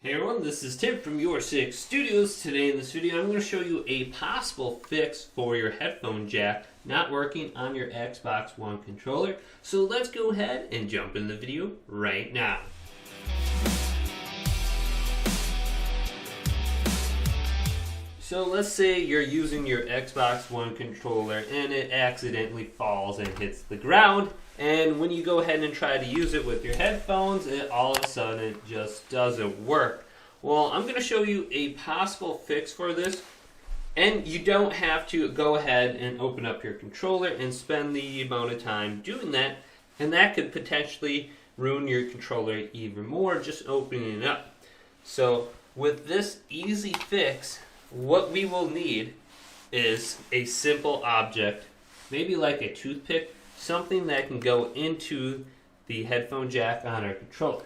Hey everyone, this is Tim from YourSixStudios. Today in this video I'm going to show you a possible fix for your headphone jack not working on your Xbox One controller. So let's go ahead and jump in the video right now. So let's say you're using your Xbox One controller and it accidentally falls and hits the ground. And when you go ahead and try to use it with your headphones, all of a sudden it just doesn't work. Well, I'm going to show you a possible fix for this. And you don't have to go ahead and open up your controller and spend the amount of time doing that. And that could potentially ruin your controller even more, just opening it up. So with this easy fix, what we will need is a simple object, maybe like a toothpick, something that can go into the headphone jack on our controller.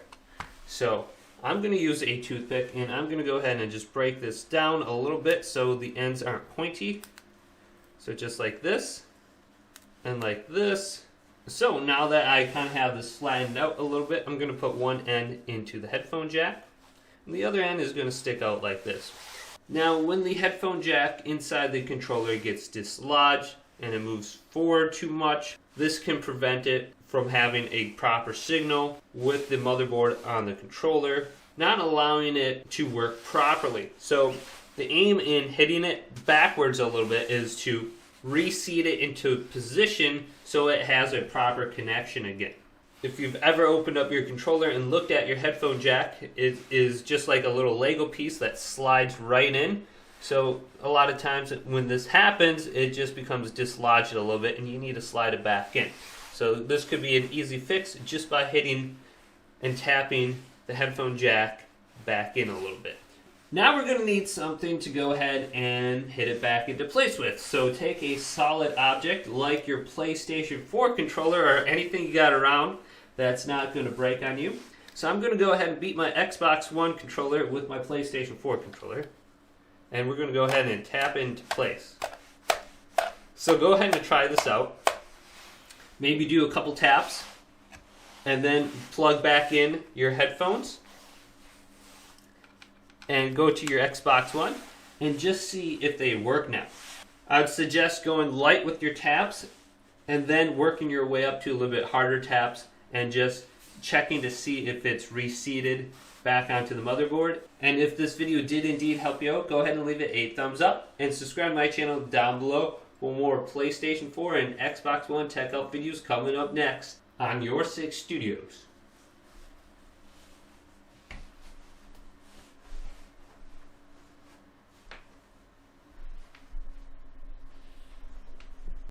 So I'm going to use a toothpick and I'm going to go ahead and just break this down a little bit so the ends aren't pointy. So just like this and like this. So now that I kind of have this flattened out a little bit, I'm going to put one end into the headphone jack and the other end is going to stick out like this. Now when the headphone jack inside the controller gets dislodged and it moves forward too much, this can prevent it from having a proper signal with the motherboard on the controller, not allowing it to work properly. So the aim in hitting it backwards a little bit is to reseat it into position so it has a proper connection again. If you've ever opened up your controller and looked at your headphone jack, it is just like a little Lego piece that slides right in. So a lot of times when this happens, it just becomes dislodged a little bit and you need to slide it back in. So this could be an easy fix just by hitting and tapping the headphone jack back in a little bit. Now we're going to need something to go ahead and hit it back into place with. So take a solid object like your PlayStation 4 controller or anything you got around that's not going to break on you. So I'm going to go ahead and beat my Xbox One controller with my PlayStation 4 controller. And we're going to go ahead and tap into place. So go ahead and try this out. Maybe do a couple taps. And then plug back in your headphones. And go to your Xbox One. And just see if they work now. I would suggest going light with your taps. And then working your way up to a little bit harder taps. And just checking to see if it's reseated back onto the motherboard. And if this video did indeed help you out, go ahead and leave it a thumbs up and subscribe to my channel down below for more PlayStation 4 and Xbox One tech help videos coming up next on YourSixStudios.